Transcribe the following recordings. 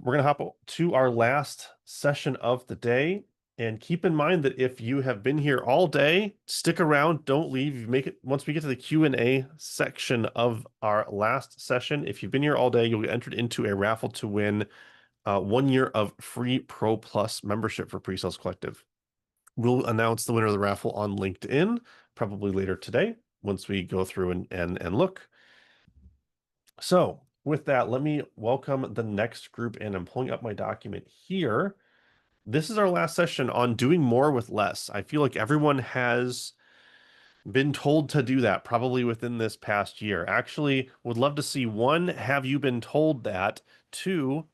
we're going to hop to our last session of the day. And keep in mind that if you have been here all day, stick around, don't leave. You make it once we get to the Q&A section of our last session. If you've been here all day, you'll get entered into a raffle to win 1 year of free Pro Plus membership for Presales Collective. We'll announce the winner of the raffle on LinkedIn, probably later today, once we go through and look. So with that, let me welcome the next group in. I'm pulling up my document here. This is our last session on doing more with less. I feel like everyone has been told to do that probably within this past year. Actually, would love to see one, have you been told that? Two,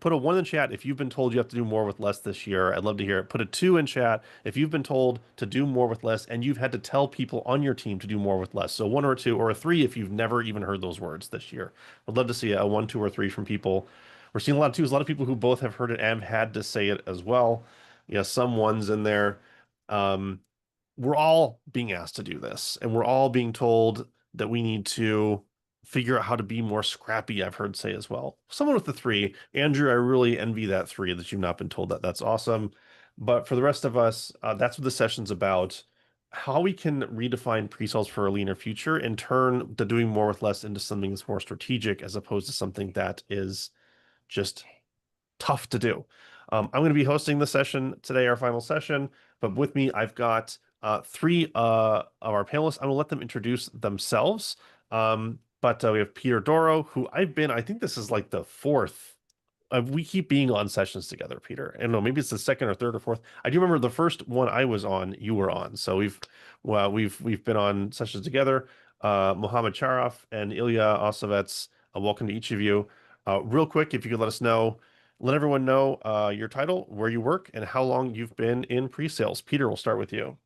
put a one in chat if you've been told you have to do more with less this year. I'd love to hear it. Put a two in chat if you've been told to do more with less and you've had to tell people on your team to do more with less. So one or two, or a three if you've never even heard those words this year. Would love to see a one, two, or three from people. We're seeing a lot of twos, a lot of people who both have heard it and had to say it as well. Yeah, some ones in there. We're all being asked to do this, and we're all being told that we need to figure out how to be more scrappy, I've heard say as well. Someone with the three, Andrew, I really envy that three that you've not been told that. That's awesome. But for the rest of us, that's what the session's about. How we can redefine pre-sales for a leaner future and turn the doing more with less into something that's more strategic as opposed to something that is just tough to do. I'm going to be hosting the session today, our final session, but with me, I've got three of our panelists. I'm going to let them introduce themselves. But we have Peter Doro, who I think this is like the fourth. We keep being on sessions together, Peter. I don't know, maybe it's the second or third or fourth. I do remember the first one I was on, you were on. So we've been on sessions together. Mohamad Charaf and Ilya Osovets, welcome to each of you. Real quick, if you could let everyone know your title, where you work, and how long you've been in pre-sales. Peter, we'll start with you.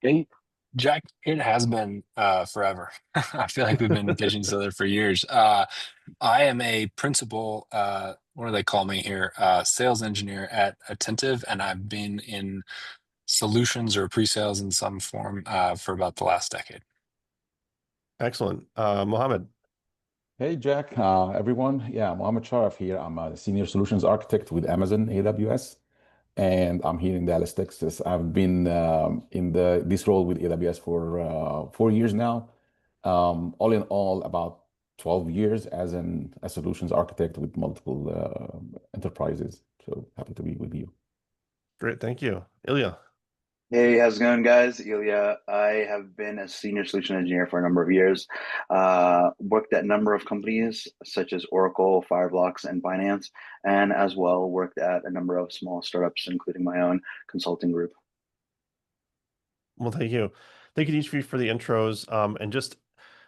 Hey, Jack, it has been forever. I feel like we've been pitching each other for years. I am a principal, what do they call me here? Sales engineer at Attentive, and I've been in solutions or pre-sales in some form for about the last decade. Excellent. Mohamad. Hey, Jack, everyone. Yeah, Mohamad Charaf here. I'm a senior solutions architect with Amazon AWS, and I'm here in Dallas, Texas. I've been in this role with AWS for 4 years now. All in all, about 12 years as a solutions architect with multiple enterprises. So happy to be with you. Great, thank you. Ilya. Hey, how's it going, guys? Ilya. I have been a senior solution engineer for a number of years. Worked at a number of companies such as Oracle, Fireblocks, and Binance, and as well worked at a number of small startups, including my own consulting group. Well, thank you. Thank you to each of you for the intros. And just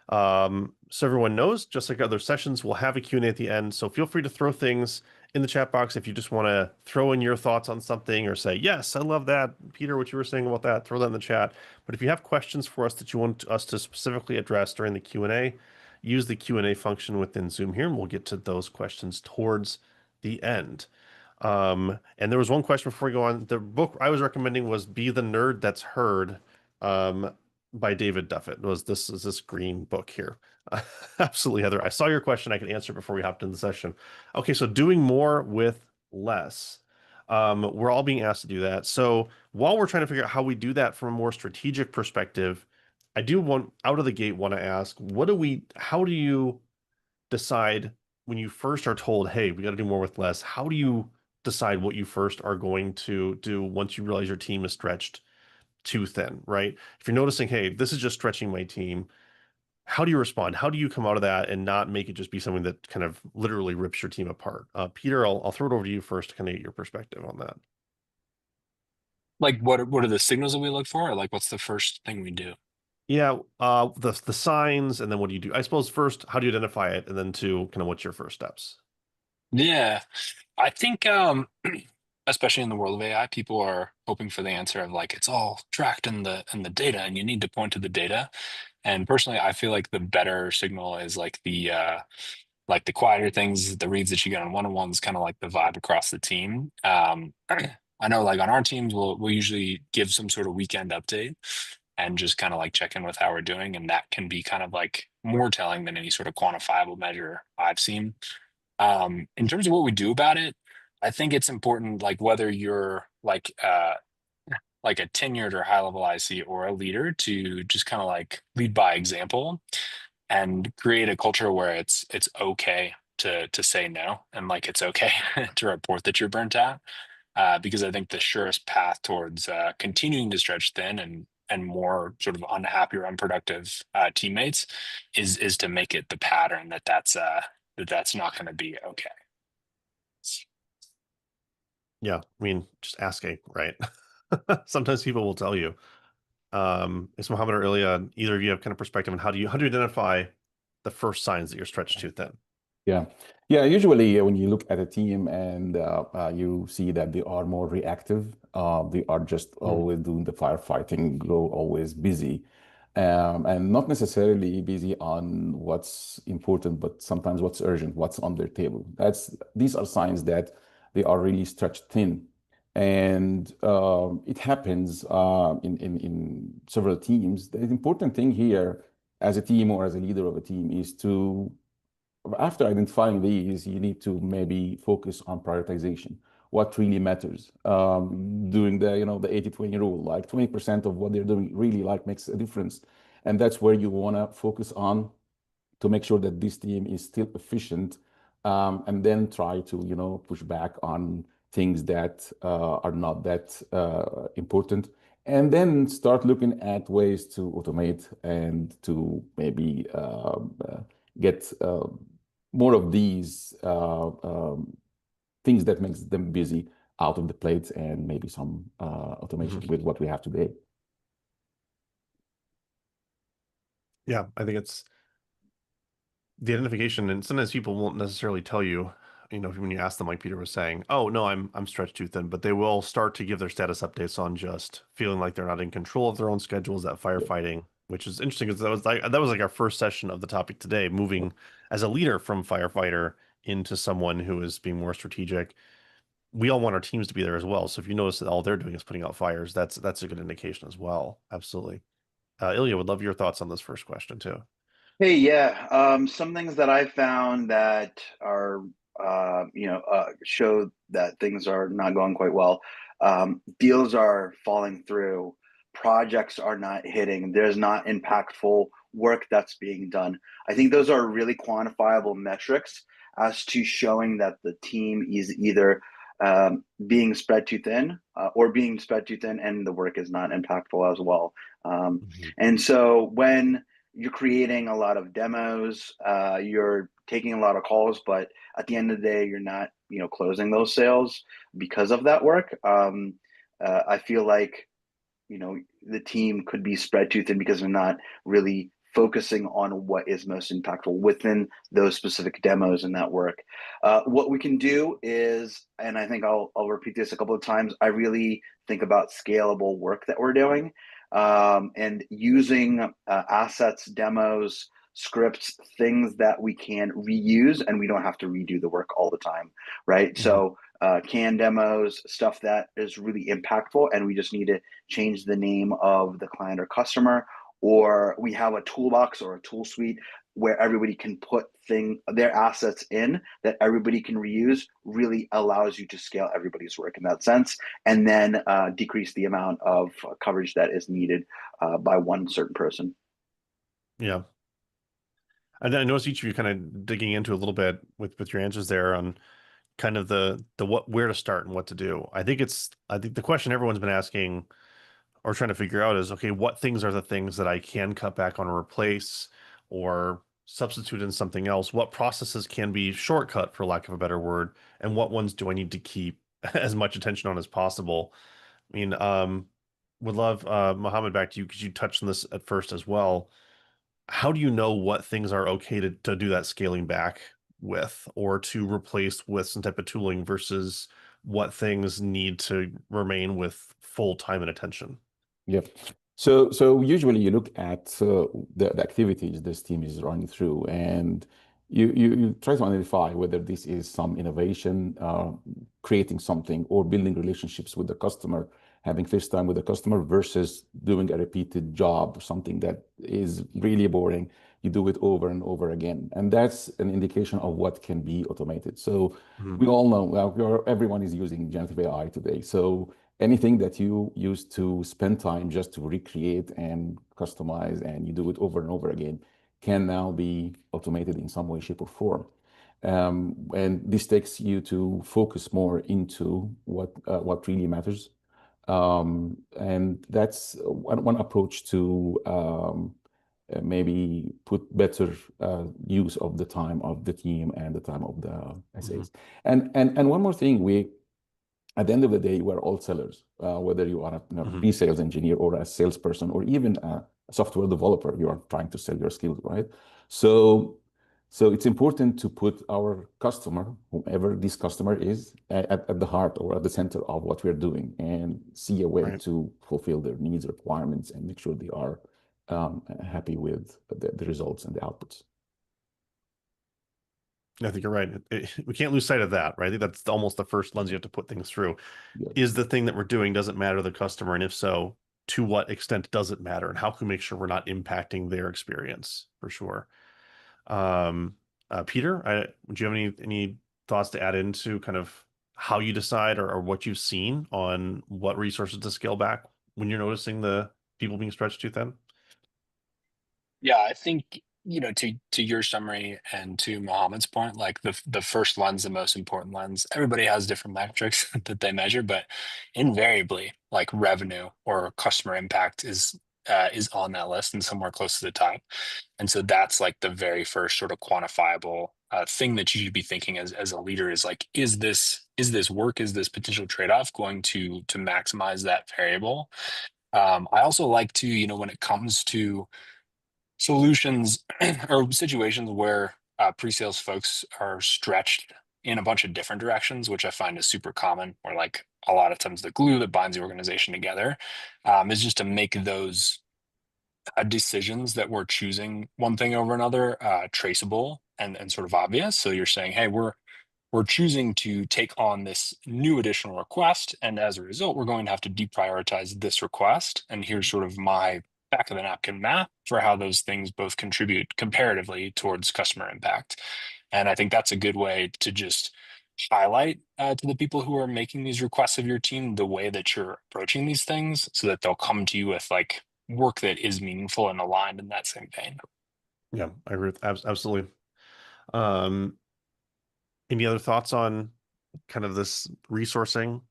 so everyone knows, just like other sessions, we'll have a Q&A at the end. So feel free to throw things in the chat box if you just want to throw in your thoughts on something or say, yes, I love that. Peter, what you were saying about that, throw that in the chat. But if you have questions for us that you want us to specifically address during the Q&A, use the Q&A function within Zoom here, and we'll get to those questions towards the end. And there was one question before we go on. The book I was recommending was Be the Nerd That's Heard by David Duffett. This green book here. Absolutely, Heather. I saw your question. I could answer before we hopped in the session. Okay, so doing more with less. We're all being asked to do that. So while we're trying to figure out how we do that from a more strategic perspective, I do want out of the gate want to ask, how do you decide when you first are told, hey, we got to do more with less? How do you decide what you first are going to do once you realize your team is stretched too thin, right? If you're noticing, hey, this is just stretching my team, how do you respond? How do you come out of that and not make it just be something that kind of literally rips your team apart? Peter, I'll throw it over to you first to kind of get your perspective on that. Like, what are the signals that we look for? Or like, what's the first thing we do? Yeah, the signs, and then what do you do? I suppose first, how do you identify it, and then two, kind of what's your first steps? Yeah, I think especially in the world of AI, people are hoping for the answer of like it's all tracked in the data, and you need to point to the data. And personally, I feel like the better signal is like the quieter things, the reads that you get on one-on-ones, kind of like the vibe across the team. I know like on our teams, we'll usually give some sort of weekend update and just kind of like check in with how we're doing, and that can be kind of like more telling than any sort of quantifiable measure I've seen. In terms of what we do about it, I think it's important, like whether you're like a tenured or high level IC or a leader, to just kind of like lead by example and create a culture where it's okay to say no, and like it's okay to report that you're burnt out. Because I think the surest path towards continuing to stretch thin and more sort of unhappy or unproductive teammates is to make it the pattern that's not going to be okay. Yeah, I mean, just asking, right? Sometimes people will tell you. Is Mohamad or Ilya, either of you have kind of perspective on how do you identify the first signs that you're stretched too thin? Yeah. Yeah. Usually, when you look at a team and you see that they are more reactive, they are just always doing the firefighting, go always busy, and not necessarily busy on what's important, but sometimes what's urgent, what's on their table. These are signs that they are really stretched thin. And it happens in several teams. The important thing here, as a team or as a leader of a team, is to, after identifying these, you need to maybe focus on prioritization. What really matters? Doing the 80-20 rule, like 20% of what they're doing really like makes a difference. And that's where you want to focus on to make sure that this team is still efficient, and then try to, push back on things that are not that important. And then start looking at ways to automate and to maybe get more of these things that makes them busy out of the plate, and maybe some automation with what we have today. Yeah, I think it's the identification, and sometimes people won't necessarily tell you, when you ask them, like Peter was saying, oh no, I'm stretched too thin, but they will start to give their status updates on just feeling like they're not in control of their own schedules, that firefighting, which is interesting because that was like our first session of the topic today, moving as a leader from firefighter into someone who is being more strategic. We all want our teams to be there as well. So if you notice that all they're doing is putting out fires, that's a good indication as well. Absolutely. Ilya, would love your thoughts on this first question too. Hey, yeah. Some things that I found that are, show that things are not going quite well. Deals are falling through. Projects are not hitting. There's not impactful work that's being done. I think those are really quantifiable metrics as to showing that the team is either being spread too thin, or being spread too thin and the work is not impactful as well. And so when you're creating a lot of demos, you're taking a lot of calls, but at the end of the day, you're not, closing those sales because of that work. I feel like, the team could be spread too thin because they're not really focusing on what is most impactful within those specific demos and that work. What we can do is, and I think I'll repeat this a couple of times, I really think about scalable work that we're doing, and using assets, demos, scripts, things that we can reuse and we don't have to redo the work all the time, right? So can demos, stuff that is really impactful, and we just need to change the name of the client or customer, or we have a toolbox or a tool suite where everybody can put their assets in that everybody can reuse, really allows you to scale everybody's work in that sense, and then decrease the amount of coverage that is needed by one certain person. Yeah. And I noticed each of you kind of digging into a little bit with your answers there on kind of the where to start and what to do. I think the question everyone's been asking or trying to figure out is, okay, what things are the things that I can cut back on or replace or substitute in something else? What processes can be shortcut, for lack of a better word, and what ones do I need to keep as much attention on as possible? I mean, would love Mohamad, back to you because you touched on this at first as well. How do you know what things are okay to do that scaling back with or to replace with some type of tooling versus what things need to remain with full time and attention? Yep. So usually you look at the activities this team is running through, and you try to identify whether this is some innovation, creating something, or building relationships with the customer, having face time with the customer versus doing a repeated job or something that is really boring. You do it over and over again. And that's an indication of what can be automated. So we all know, well, everyone is using generative AI today. So anything that you use to spend time just to recreate and customize and you do it over and over again can now be automated in some way, shape, or form. And this takes you to focus more into what really matters. And that's one approach to maybe put better use of the time of the team and the time of the SAs. And one more thing, at the end of the day, we're all sellers, whether you are a pre-sales engineer or a salesperson or even a software developer, you are trying to sell your skills, right? So it's important to put our customer, whomever this customer is, at the heart or at the center of what we're doing and see a way to fulfill their needs, requirements, and make sure they are happy with the results and the outputs. I think you're right. We can't lose sight of that, right? I think that's almost the first lens you have to put things through. Yeah. Is the thing that we're doing, doesn't matter to the customer? And if so, to what extent does it matter? And how can we make sure we're not impacting their experience, for sure? Peter, do you have any thoughts to add into kind of how you decide or what you've seen on what resources to scale back when you're noticing the people being stretched too thin? Yeah, I think, to your summary and to Mohamad's point, like the first lens, the most important lens, everybody has different metrics that they measure, but invariably, like revenue or customer impact is on that list and somewhere close to the top. And so that's like the very first sort of quantifiable thing that you should be thinking as a leader is like, is this work, is this potential trade-off going to maximize that variable? I also like to, when it comes to solutions or situations where pre-sales folks are stretched in a bunch of different directions, which I find is super common, where like a lot of times the glue that binds the organization together is just to make those decisions that we're choosing one thing over another traceable and sort of obvious. So you're saying, hey, we're choosing to take on this new additional request, and as a result, we're going to have to deprioritize this request. And here's sort of my back of the napkin math for how those things both contribute comparatively towards customer impact. And I think that's a good way to just highlight to the people who are making these requests of your team the way that you're approaching these things, so that they'll come to you with like work that is meaningful and aligned in that same vein. Yeah, I agree with absolutely. Any other thoughts on kind of this resourcing?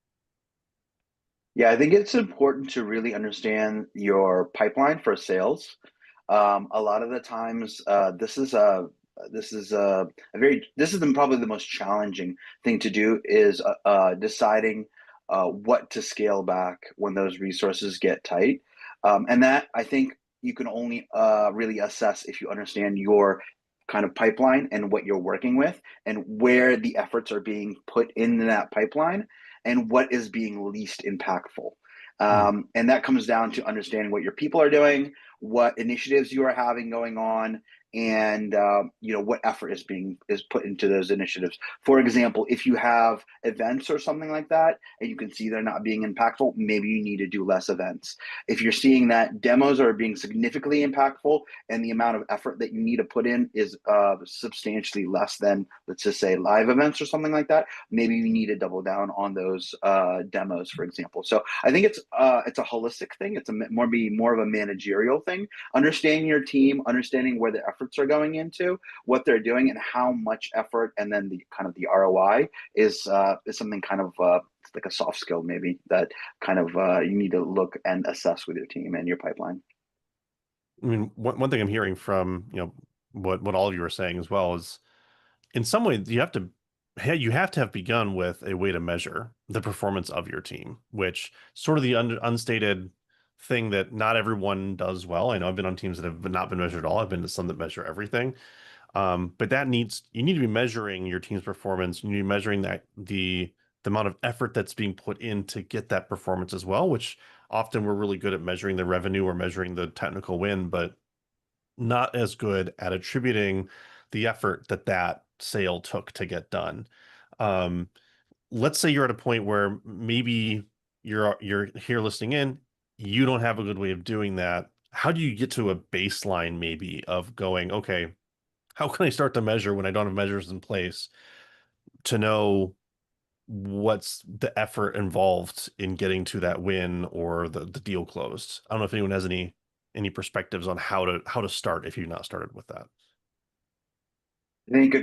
Yeah, I think it's important to really understand your pipeline for sales. A lot of the times, this is probably the most challenging thing to do is deciding what to scale back when those resources get tight, and that I think you can only really assess if you understand your kind of pipeline and what you're working with and where the efforts are being put in that pipeline and what is being least impactful. And that comes down to understanding what your people are doing, what initiatives you are having going on, and what effort is put into those initiatives. For example, if you have events or something like that and you can see they're not being impactful, maybe you need to do less events. If you're seeing that demos are being significantly impactful and the amount of effort that you need to put in is substantially less than, let's just say, live events or something like that, maybe you need to double down on those demos, for example. So I think it's a holistic thing. It's more of a managerial thing. Understanding your team, understanding where the efforts are going into, what they're doing, and how much effort, and then the kind of the ROI is something kind of like a soft skill maybe that kind of you need to look and assess with your team and your pipeline. I mean, one thing I'm hearing from, what all of you are saying as well is, in some ways, you have to have begun with a way to measure the performance of your team, which sort of the unstated thing that not everyone does well. I know I've been on teams that have not been measured at all. I've been to some that measure everything. But you need to be measuring your team's performance. You need to be measuring that the amount of effort that's being put in to get that performance as well, which often we're really good at measuring the revenue or measuring the technical win, but not as good at attributing the effort that sale took to get done. Let's say you're at a point where maybe you're here listening in, you don't have a good way of doing that. How do you get to a baseline maybe of going, okay, how can I start to measure when I don't have measures in place to know what's the effort involved in getting to that win or the deal closed? I don't know if anyone has any perspectives on how to start if you've not started with that. I think a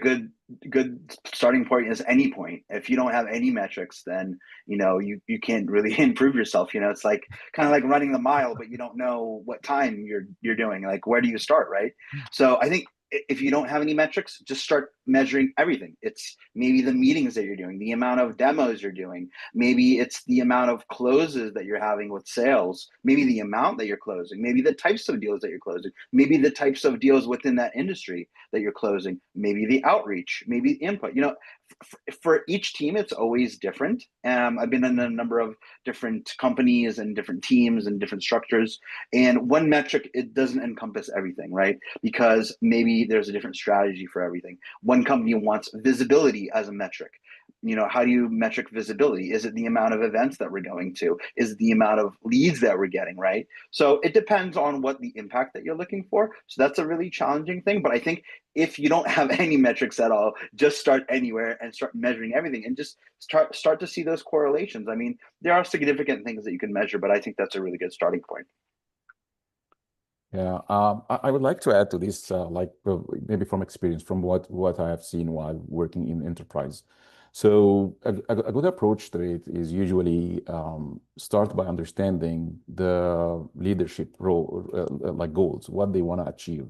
good starting point is any point. If you don't have any metrics, then you can't really improve yourself. It's like kind of like running the mile, but you don't know what time you're doing. Like, where do you start, right? So I think if you don't have any metrics, just start measuring everything. It's maybe the meetings that you're doing, the amount of demos you're doing, maybe it's the amount of closes that you're having with sales, maybe the amount that you're closing, maybe the types of deals that you're closing, maybe the types of deals within that industry that you're closing, maybe the outreach, maybe input. For each team, it's always different. I've been in a number of different companies and different teams and different structures, and one metric, it doesn't encompass everything, right? Because maybe there's a different strategy for everything. One company wants visibility as a metric. How do you metric visibility? Is it the amount of events that we're going to? Is it the amount of leads that we're getting, right? So it depends on what the impact that you're looking for. So that's a really challenging thing. But I think if you don't have any metrics at all, just start anywhere and start measuring everything and just start to see those correlations. I mean, there are significant things that you can measure, but I think that's a really good starting point. Yeah, I would like to add to this, maybe from experience, from what I have seen while working in enterprise. So a good approach to it is usually start by understanding the leadership role, like goals, what they want to achieve,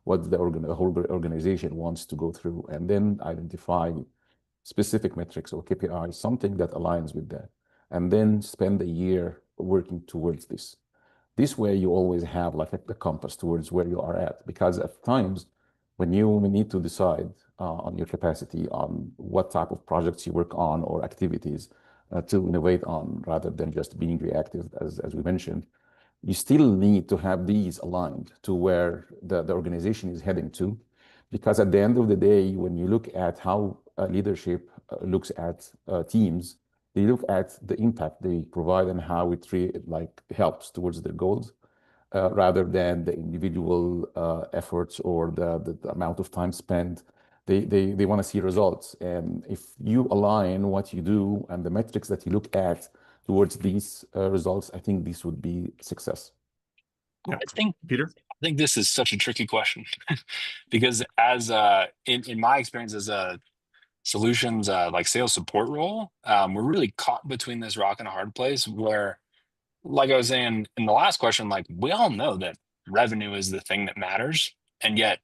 what the whole organization wants to go through, and then identify specific metrics or KPIs, something that aligns with that, and then spend a year working towards this. This way, you always have like the compass towards where you are at, because at times when you need to decide on your capacity, on what type of projects you work on or activities to innovate on, rather than just being reactive, as we mentioned, you still need to have these aligned to where the organization is heading to. Because at the end of the day, when you look at how leadership looks at teams, they look at the impact they provide and how it helps towards their goals, rather than the individual efforts or the amount of time spent. They want to see results. And if you align what you do and the metrics that you look at towards these results, I think this would be success. Yeah. I think Peter? I think this is such a tricky question because as in my experience as a solutions like sales support role, we're really caught between this rock and a hard place where, like I was saying in the last question, like we all know that revenue is the thing that matters, and yet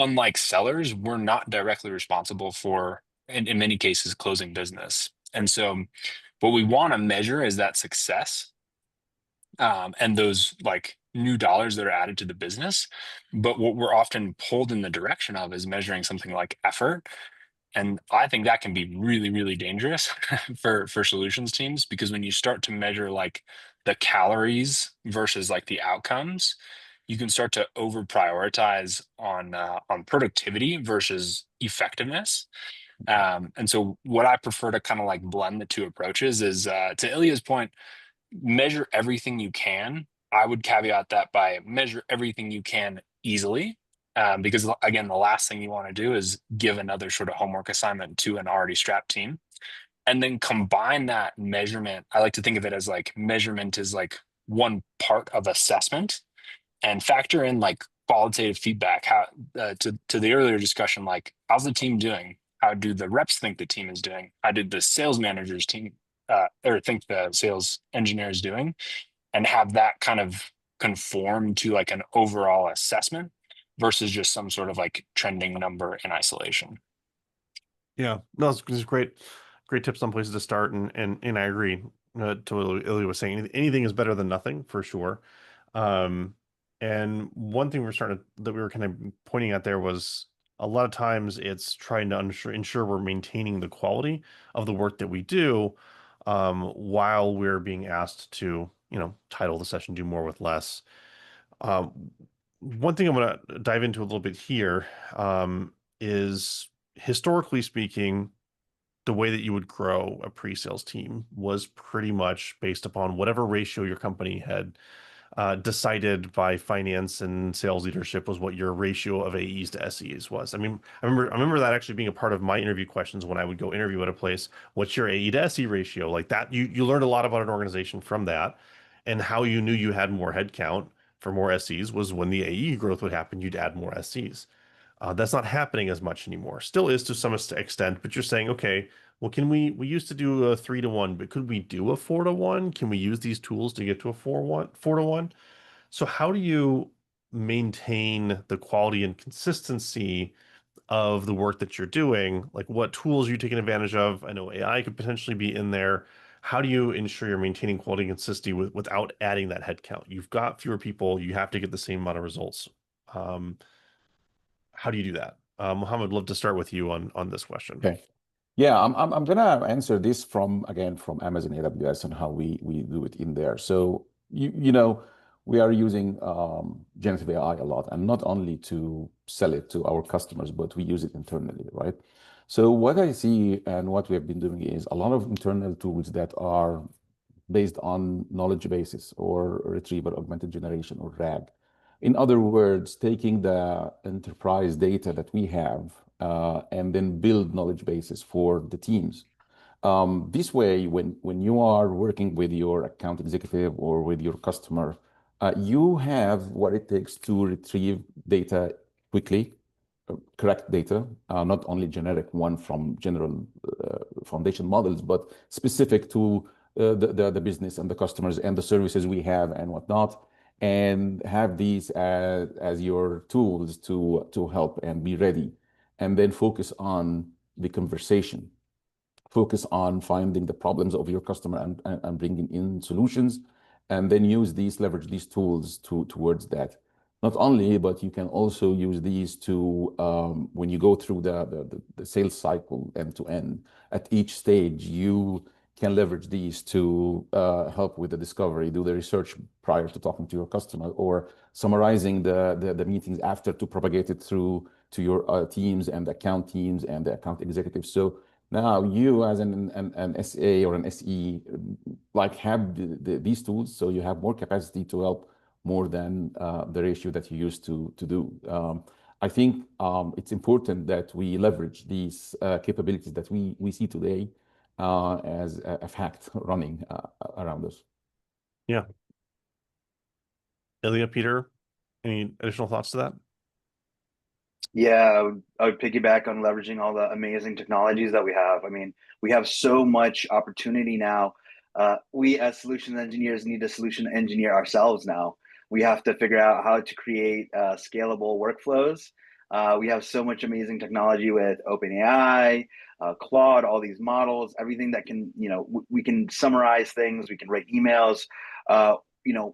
unlike sellers, we're not directly responsible for, in many cases, closing business. And so what we want to measure is that success, and those like new dollars that are added to the business. But what we're often pulled in the direction of is measuring something like effort. And I think that can be really, really dangerous for solutions teams, because when you start to measure like the calories versus like the outcomes, you can start to over prioritize on productivity versus effectiveness. And so what I prefer to kind of like blend the two approaches is, to Ilya's point, measure everything you can. I would caveat that by measure everything you can easily, because again, the last thing you want to do is give another sort of homework assignment to an already strapped team. And then combine that measurement. I like to think of it as like measurement is like one part of assessment, and factor in like qualitative feedback. How to the earlier discussion, like how's the team doing? How do the reps think the team is doing? How did the sales managers team or think the sales engineer is doing? And have that kind of conform to like an overall assessment versus just some sort of like trending number in isolation. Yeah, no, it's great tips on places to start, and I agree to what Ilya was saying. Anything is better than nothing for sure. And one thing that we were kind of pointing at there was a lot of times it's trying to ensure we're maintaining the quality of the work that we do, while we're being asked to, title the session "Do More with Less." One thing I'm going to dive into a little bit here, is historically speaking, the way that you would grow a pre-sales team was pretty much based upon whatever ratio your company had decided by finance and sales leadership was what your ratio of AEs to SEs was. I mean, I remember that actually being a part of my interview questions when I would go interview at a place. What's your AE to SE ratio? Like that, you learned a lot about an organization from that, and how you knew you had more headcount for more SEs was when the AE growth would happen, you'd add more SEs. That's not happening as much anymore. Still is to some extent, but you're saying, okay, well, can we used to do a 3-to-1, but could we do a 4-to-1? Can we use these tools to get to a 4-to-1? So how do you maintain the quality and consistency of the work that you're doing? Like what tools are you taking advantage of? I know AI could potentially be in there. How do you ensure you're maintaining quality and consistency without adding that headcount? You've got fewer people, you have to get the same amount of results. Um, how do you do that? Mohamad, love to start with you on this question. Okay. Yeah, I'm gonna answer this from again from Amazon AWS and how we do it in there. So you know we are using generative AI a lot, and not only to sell it to our customers, but we use it internally, right? So what I see and what we have been doing is a lot of internal tools that are based on knowledge bases or retrieval augmented generation or RAG. In other words, taking the enterprise data that we have and then build knowledge bases for the teams. This way, when you are working with your account executive or with your customer, you have what it takes to retrieve data quickly, correct data, not only generic one from general foundation models, but specific to the business and the customers and the services we have and whatnot, and have these as your tools to help and be ready, and then focus on the conversation, focus on finding the problems of your customer and bringing in solutions, and then leverage these tools towards that. Not only, but you can also use these to when you go through the sales cycle end to end. At each stage, you can leverage these to help with the discovery, do the research prior to talking to your customer, or summarizing the meetings after to propagate it through to your teams and account teams and the account executives. So now you as an SA or an SE like have these tools, so you have more capacity to help more than the ratio that you used to do. I think it's important that we leverage these capabilities that we see today as a fact running around us. Yeah. Ilya, Peter, any additional thoughts to that? Yeah, I would piggyback on leveraging all the amazing technologies that we have. I mean, we have so much opportunity now. We as solution engineers need to solution engineer ourselves now. We have to figure out how to create scalable workflows. We have so much amazing technology with OpenAI, Claude, all these models, everything that can, we can summarize things, we can write emails.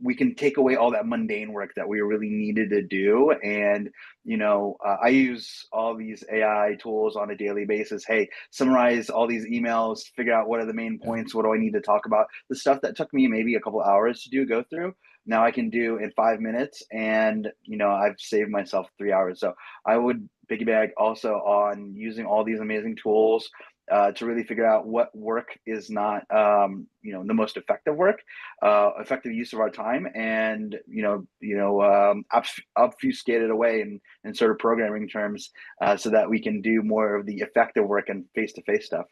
We can take away all that mundane work that we really needed to do. And I use all these AI tools on a daily basis. Hey, summarize all these emails, figure out what are the main points, what do I need to talk about. The stuff that took me maybe a couple hours to go through, now I can do in 5 minutes, and I've saved myself 3 hours. So I would piggyback also on using all these amazing tools to really figure out what work is not the most effective work, effective use of our time, and obfuscate it away in sort of programming terms, so that we can do more of the effective work and face-to-face stuff.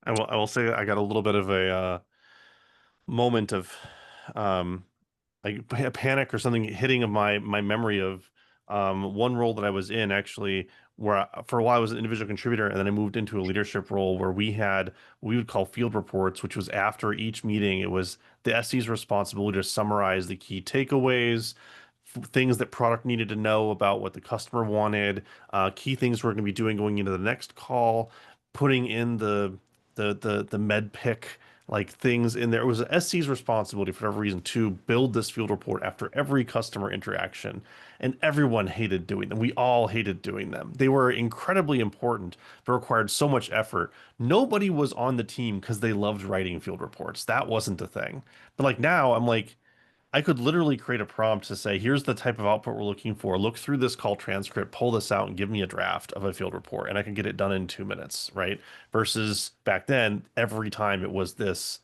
I will say I got a little bit of a moment of like a panic or something hitting of my memory of one role that I was in, actually, where for a while I was an individual contributor, and then I moved into a leadership role where we would call field reports, which was after each meeting. It was the SE's responsibility to summarize the key takeaways, things that product needed to know about what the customer wanted, key things we're going to be doing going into the next call, putting in the med pick, like things in there. It was SC's responsibility for whatever reason to build this field report after every customer interaction, and everyone hated doing them. We all hated doing them. They were incredibly important, but required so much effort. Nobody was on the team because they loved writing field reports. That wasn't a thing. But like now, I'm like, I could literally create a prompt to say, here's the type of output we're looking for. Look through this call transcript, pull this out, and give me a draft of a field report. And I can get it done in 2 minutes, right? Versus back then, every time it was this,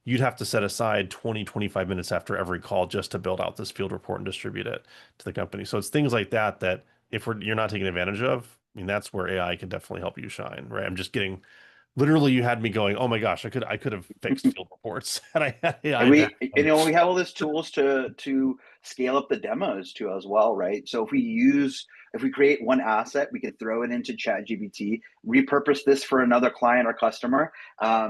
you'd have to set aside 20, 25 minutes after every call just to build out this field report and distribute it to the company. So it's things like that that if you're not taking advantage of, I mean, that's where AI can definitely help you shine, right? I'm just getting literally you had me going, oh my gosh, I could have fixed field reports had I had And AI back we, then. we have all these tools to scale up the demos too as well, right? So if we create one asset, we can throw it into ChatGPT, repurpose this for another client or customer,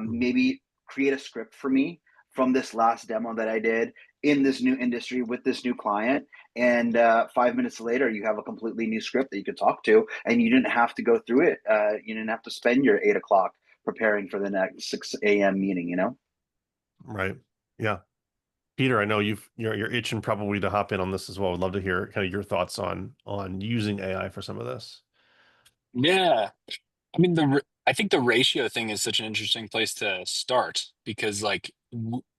maybe create a script for me from this last demo that I did in this new industry with this new client. And 5 minutes later, you have a completely new script that you could talk to, and you didn't have to go through it. You didn't have to spend your 8 o'clock preparing for the next 6 a.m. meeting, you know? Right. Yeah. Peter, I know you're itching probably to hop in on this as well. I'd love to hear kind of your thoughts on using AI for some of this. Yeah. I mean, I think the ratio thing is such an interesting place to start because like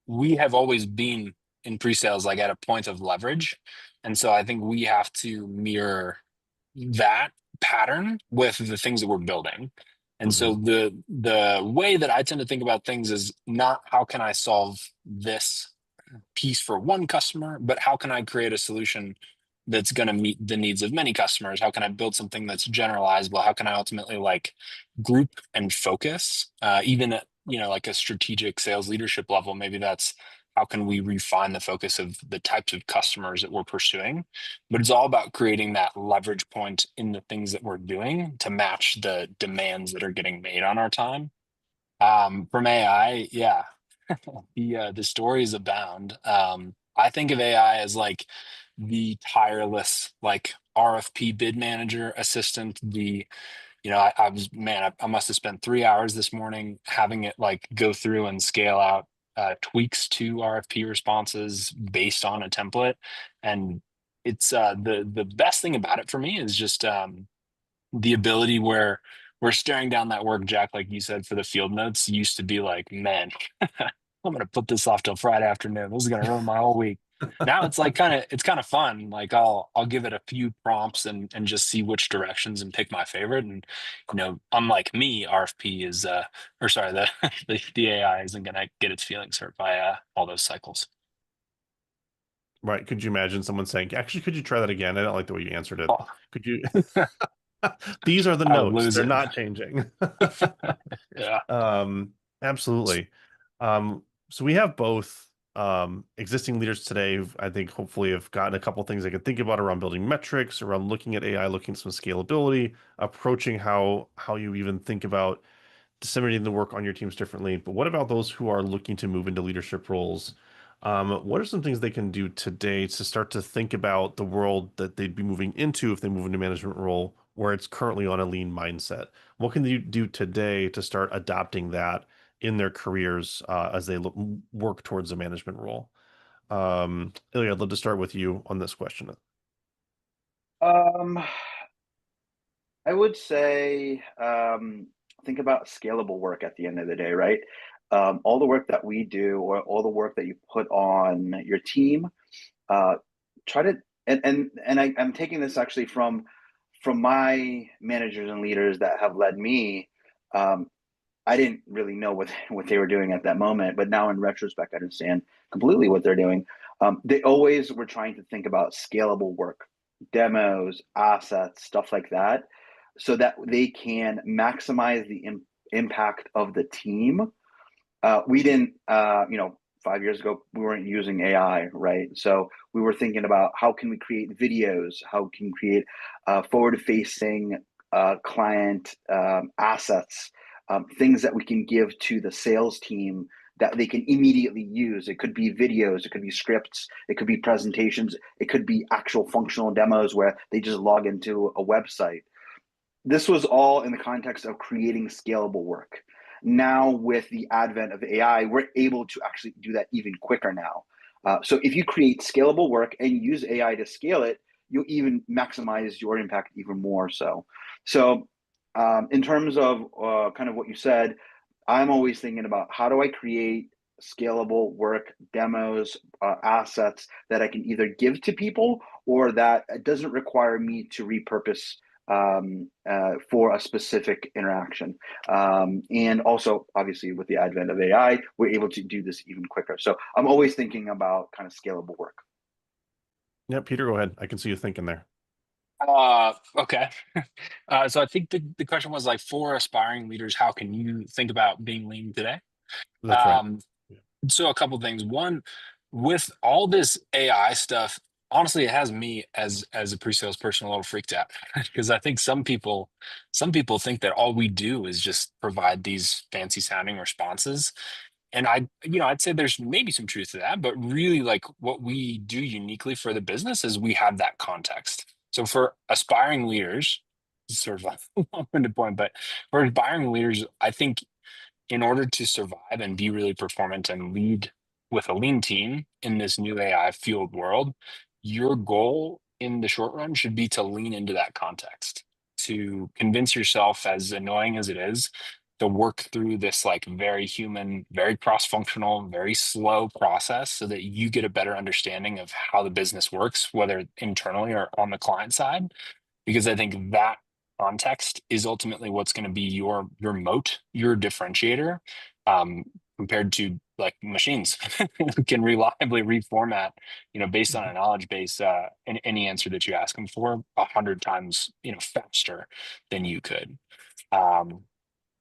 we have always been in pre-sales like at a point of leverage. And so I think we have to mirror that pattern with the things that we're building. And so the way that I tend to think about things is not how can I solve this piece for one customer, but how can I create a solution that's going to meet the needs of many customers? How can I build something that's generalizable? How can I ultimately like group and focus, even at, like a strategic sales leadership level? Maybe that's how can we refine the focus of the types of customers that we're pursuing? But it's all about creating that leverage point in the things that we're doing to match the demands that are getting made on our time. From AI, yeah, the stories abound. I think of AI as like the tireless, like RFP bid manager assistant. I was, man, I must have spent 3 hours this morning having it like go through and scale out tweaks to RFP responses based on a template. And it's the best thing about it for me is just the ability where we're staring down that work, Jack, like you said, for the field notes used to be like, man, I'm gonna put this off till Friday afternoon. This is gonna ruin my whole week. Now it's like it's kind of fun. Like I'll give it a few prompts and just see which directions and pick my favorite. And unlike me, RFP is or sorry, the the AI isn't gonna get its feelings hurt by all those cycles. Right. Could you imagine someone saying, actually, could you try that again? I don't like the way you answered it. Oh, Could you? These are the I would notes. lose They're it. not changing. Yeah. Absolutely. So we have both existing leaders today who I think hopefully have gotten a couple things they can think about around building metrics, around looking at AI, looking at some scalability, approaching how you even think about disseminating the work on your teams differently. But what about those who are looking to move into leadership roles? What are some things they can do today to start to think about the world that they'd be moving into if they move into a management role where it's currently on a lean mindset? What can they do today to start adopting that in their careers as they work towards a management role? Ilya, I'd love to start with you on this question. Um, I would say think about scalable work at the end of the day, right? All the work that we do, or all the work that you put on your team, uh, try to I'm taking this actually from my managers and leaders that have led me. Um, I didn't really know what they were doing at that moment, but now in retrospect, I understand completely what they're doing. They always were trying to think about scalable work, demos, assets, stuff like that, so that they can maximize the impact of the team. We didn't, 5 years ago, we weren't using AI, right? So we were thinking about how can we create videos, how can we create forward-facing client assets, things that we can give to the sales team that they can immediately use. It could be videos, it could be scripts, it could be presentations, it could be actual functional demos where they just log into a website. This was all in the context of creating scalable work. Now, with the advent of AI, we're able to actually do that even quicker now. So if you create scalable work and use AI to scale it, you'll even maximize your impact even more so. So in terms of kind of what you said, I'm always thinking about how do I create scalable work, demos, assets that I can either give to people or that it doesn't require me to repurpose for a specific interaction. And also, obviously, with the advent of AI, we're able to do this even quicker. So I'm always thinking about kind of scalable work. Yeah, Peter, go ahead. I can see you thinking there. Okay. So I think the question was like, for aspiring leaders, how can you think about being lean today? That's right. So a couple things. One, with all this AI stuff, honestly, it has me as a pre-sales person a little freaked out because I think some people think that all we do is just provide these fancy sounding responses. And I'd say there's maybe some truth to that, but really like what we do uniquely for the business is we have that context. So for aspiring leaders, sort of a long-winded point, but for aspiring leaders, I think in order to survive and be really performant and lead with a lean team in this new AI fueled world, your goal in the short run should be to lean into that context, to convince yourself, as annoying as it is, to work through this like very human, very cross-functional, very slow process so that you get a better understanding of how the business works, whether internally or on the client side. Because I think that context is ultimately what's going to be your moat, your differentiator, compared to like machines who can reliably reformat, based on a knowledge base, any answer that you ask them for 100 times, faster than you could.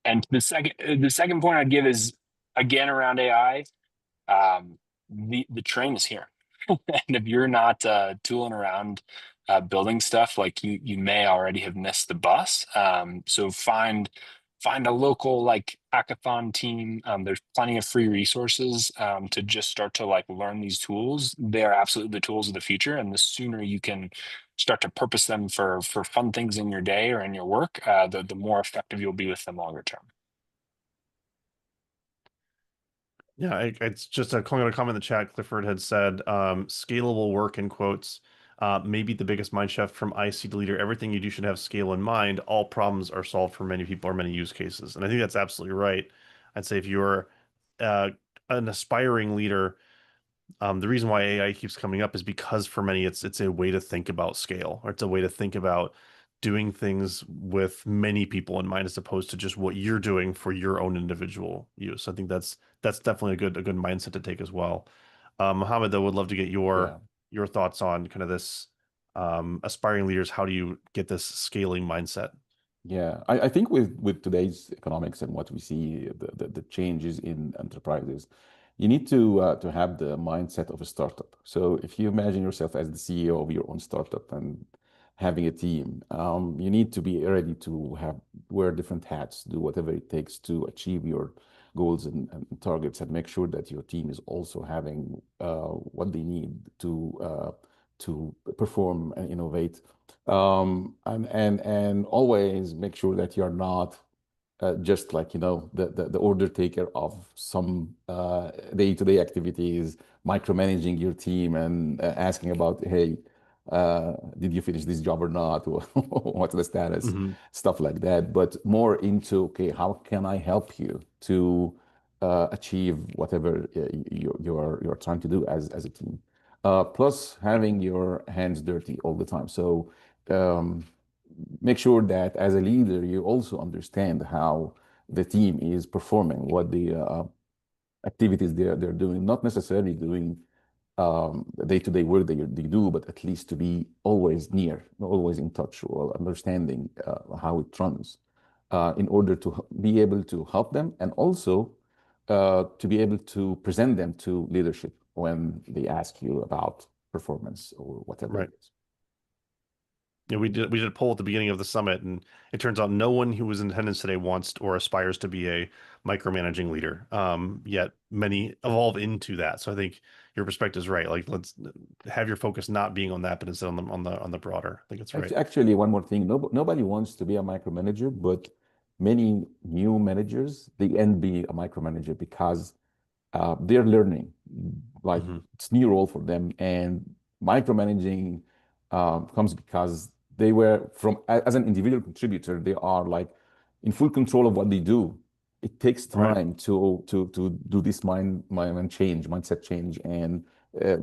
And the second point I'd give is again around AI. The train is here, and if you're not tooling around building stuff, like you may already have missed the bus. So find a local like hackathon team. There's plenty of free resources to just start to like learn these tools. They're absolutely the tools of the future, and the sooner you can start to purpose them for fun things in your day or in your work, the more effective you'll be with them longer term. Yeah, it's just a comment in the chat. Clifford had said, scalable work in quotes, maybe the biggest mind shift from IC to leader. Everything you do should have scale in mind. All problems are solved for many people or many use cases. And I think that's absolutely right. I'd say if you're uh, an aspiring leader, the reason why AI keeps coming up is because for many it's a way to think about scale, or it's a way to think about doing things with many people in mind as opposed to just what you're doing for your own individual use. I think that's definitely a good mindset to take as well. Mohamad, though, would love to get Yeah. your thoughts on kind of this aspiring leaders. How do you get this scaling mindset? Yeah, I think with today's economics and what we see, the changes in enterprises, you need to have the mindset of a startup. So if you imagine yourself as the CEO of your own startup and having a team, you need to be ready to have wear different hats, do whatever it takes to achieve your goals and targets, and make sure that your team is also having what they need to perform and innovate, and always make sure that you're not just like the order taker of some day-to-day activities, micromanaging your team and asking about, hey, did you finish this job or not, or what's the status, Mm-hmm. stuff like that, but more into, okay, how can I help you to achieve whatever you're trying to do as a team, plus having your hands dirty all the time. So make sure that as a leader, you also understand how the team is performing, what the activities they're doing, not necessarily doing day-to-day work they do, but at least to be always near, always in touch, or understanding how it runs, in order to be able to help them, and also to be able to present them to leadership when they ask you about performance or whatever Right. it is. Yeah, we did a poll at the beginning of the summit, and it turns out no one who was in attendance today wants or aspires to be a micromanaging leader. Yet many evolve into that. So I think your perspective is right. Like, let's have your focus not being on that, but instead on the broader. I think it's right. Actually, one more thing. Nobody wants to be a micromanager, but many new managers, they end be a micromanager because they're learning. Like, Mm-hmm. it's new role for them, and micromanaging comes because they were as an individual contributor, they are like in full control of what they do, it takes Right. time to do this mindset change, and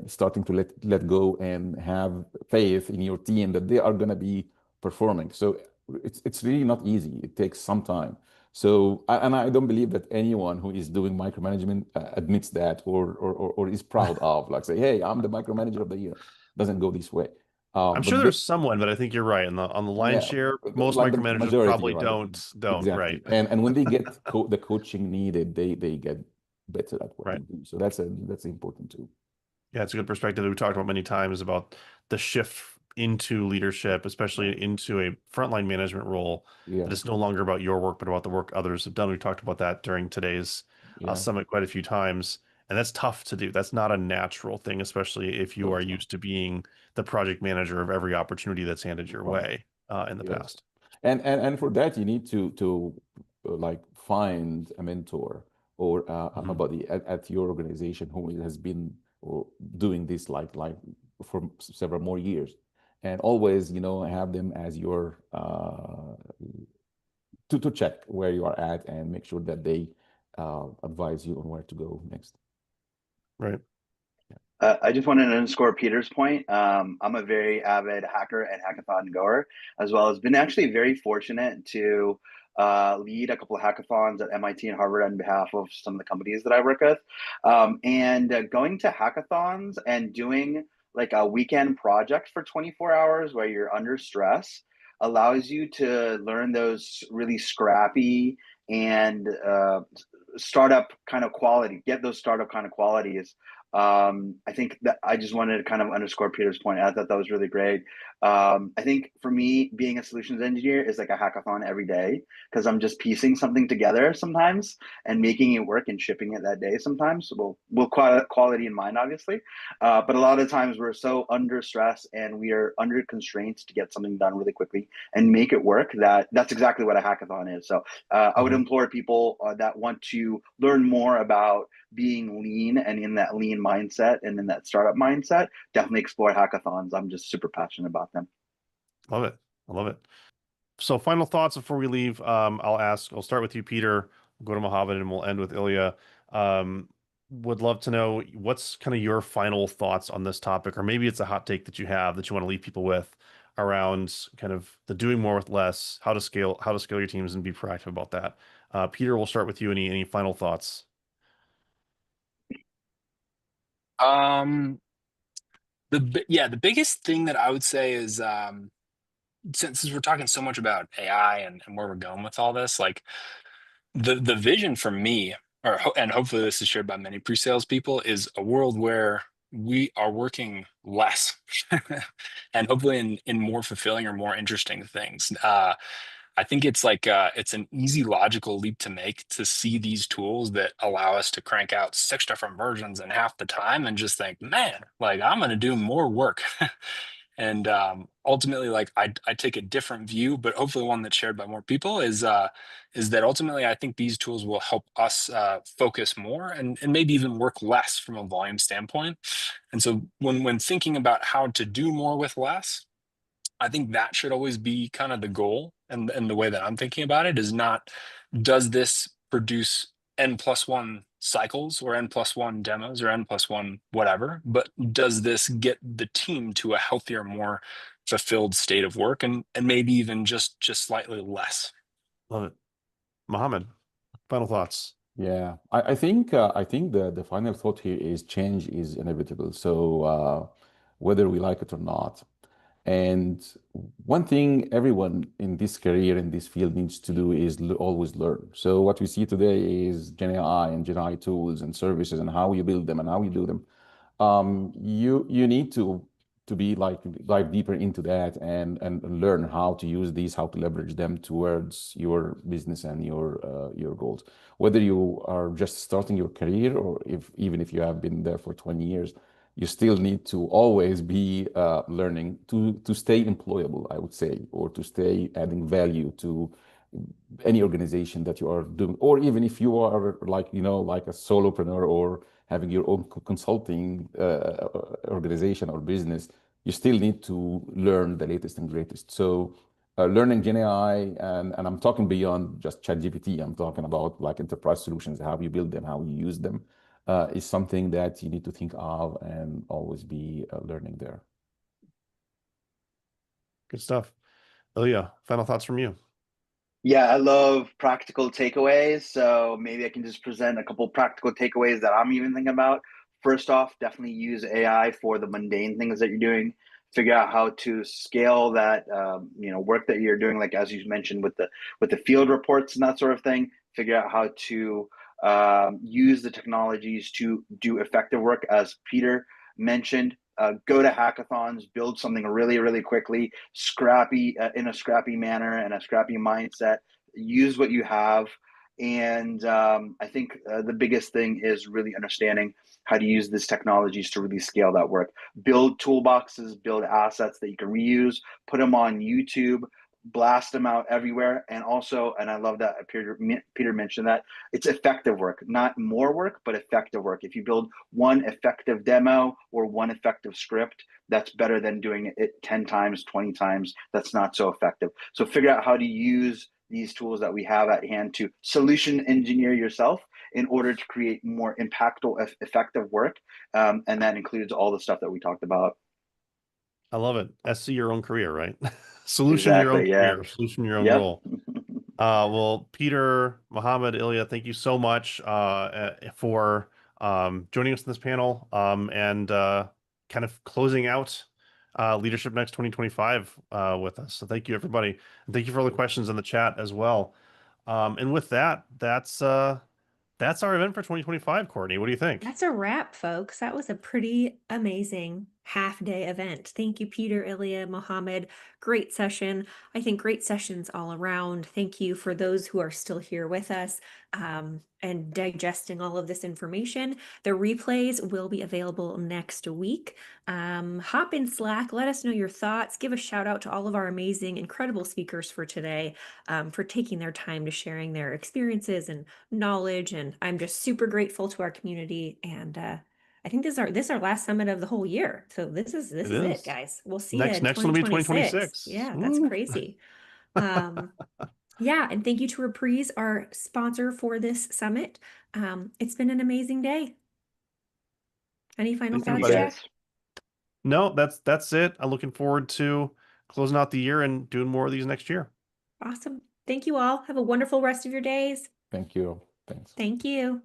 starting to let go and have faith in your team that they are going to be performing. So it's really not easy. It takes some time. So and I don't believe that anyone who is doing micromanagement admits that, or is proud of, like, say, hey, I'm the micromanager of the year. Doesn't go this way. I'm sure But there's someone, but I think you're right. On the lion's yeah, share, most like the micromanagers majority, probably right? don't, right? Exactly. And when they get the coaching needed, they get better at what they Right. do. So that's important too. Yeah, it's a good perspective that we talked about many times about the shift into leadership, Right. especially into a frontline management role, Yeah. that it's no longer about your work, but about the work others have done. We talked about that during today's Yeah. summit quite a few times. And that's tough to do. That's not a natural thing, especially if you No, are it's not. used to being the project manager of every opportunity that's handed your Right. way in the Yes. past. And for that, you need to like find a mentor or a Mhm. buddy at your organization who has been doing this like for several more years, and always, have them as your to check where you are at and make sure that they advise you on where to go next. Right. I just wanted to underscore Peter's point. I'm a very avid hacker and hackathon goer, as well as been actually very fortunate to lead a couple of hackathons at MIT and Harvard on behalf of some of the companies that I work with. And going to hackathons and doing like a weekend project for 24 hours where you're under stress allows you to learn those really scrappy and startup kind of quality, get those startup kind of qualities. I think that I just wanted to kind of underscore Peter's point. I thought that was really great. I think for me, being a solutions engineer is like a hackathon every day because I'm just piecing something together sometimes and making it work and shipping it that day sometimes. So we'll quality in mind, obviously. But a lot of times we're so under stress and we are under constraints to get something done really quickly and make it work. That's exactly what a hackathon is. So I would Mhm. implore people that want to learn more about being lean and in that lean mindset and in that startup mindset, definitely explore hackathons. I'm just super passionate about them. Love it. I love it. So final thoughts before we leave. I'll start with you, Peter. We'll go to Mohamad and we'll end with Ilya. Would love to know what's kind of your final thoughts on this topic, or maybe it's a hot take that you have that you want to leave people with around kind of the doing more with less, how to scale your teams and be proactive about that. Peter, we'll start with you. Any final thoughts? Um, the biggest thing that I would say is since we're talking so much about AI and where we're going with all this, like the vision for me, and hopefully this is shared by many pre-sales people, is a world where we are working less and hopefully in more fulfilling or more interesting things. I think it's like it's an easy logical leap to make to see these tools that allow us to crank out 6 different versions in half the time and just think, man, like I'm going to do more work. And ultimately, like I take a different view, but hopefully one that's shared by more people is that ultimately I think these tools will help us focus more and maybe even work less from a volume standpoint. And so when thinking about how to do more with less, I think that should always be kind of the goal. And the way that I'm thinking about it is not, does this produce N+1 cycles or N+1 demos or N+1 whatever, but does this get the team to a healthier, more fulfilled state of work and maybe even just slightly less. Love it. Mohamad, final thoughts. Yeah, I think the final thought here is change is inevitable. So whether we like it or not. And one thing everyone in this career, in this field, needs to do is always learn. So what we see today is Gen AI and Gen AI tools and services and how you build them and how you do them. You need to be like dive deeper into that and learn how to use these, how to leverage them towards your business and your goals. Whether you are just starting your career or even if you have been there for 20 years, you still need to always be learning to stay employable, I would say, or to stay adding value to any organization that you are doing, or even if you are like like a solopreneur or having your own consulting organization or business, you still need to learn the latest and greatest. So learning Gen AI, and I'm talking beyond just ChatGPT. I'm talking about like enterprise solutions, how you build them, how you use them, is something that you need to think of and always be learning there. Good stuff. Ilya, final thoughts from you. Yeah, I love practical takeaways. So maybe I can just present a couple practical takeaways that I'm even thinking about. First off, definitely use AI for the mundane things that you're doing. Figure out how to scale that work that you're doing, like as you mentioned with the field reports and that sort of thing. Figure out how to use the technologies to do effective work, as Peter mentioned. Go to hackathons, build something really, really quickly, scrappy in a scrappy manner and a scrappy mindset. Use what you have, and I think the biggest thing is really understanding how to use these technologies to really scale that work. Build toolboxes, build assets that you can reuse, put them on YouTube, blast them out everywhere, and also, and I love that Peter mentioned that it's effective work, not more work, but effective work. If you build one effective demo or one effective script, that's better than doing it 10 times, 20 times. That's not so effective. So figure out how to use these tools that we have at hand to solution engineer yourself in order to create more impactful, effective work. And that includes all the stuff that we talked about. I love it. SC your own career, right? Solution your own Exactly. Yeah. career, solution your own Yep. role. Well, Peter, Mohamad, Ilya, thank you so much for joining us in this panel and kind of closing out Leadership Next 2025 with us. So thank you, everybody. And thank you for all the questions in the chat as well. And with that, that's our event for 2025, Courtney. What do you think? That's a wrap, folks. That was a pretty amazing half-day event. Thank you, Peter, Ilya, Mohamad. Great session. I think great sessions all around. Thank you for those who are still here with us and digesting all of this information. The replays will be available next week. Hop in Slack. Let us know your thoughts. Give a shout out to all of our amazing, incredible speakers for today for taking their time to sharing their experiences and knowledge. And I'm just super grateful to our community. And I think this is our last summit of the whole year. So this is it, guys. We'll see you in Next one will be 2026. 2026. Yeah, that's crazy. Yeah, and thank you to Reprise, our sponsor for this summit. It's been an amazing day. Any final thoughts, Jack? No, that's it. I'm looking forward to closing out the year and doing more of these next year. Awesome. Thank you all. Have a wonderful rest of your days. Thank you. Thanks. Thank you.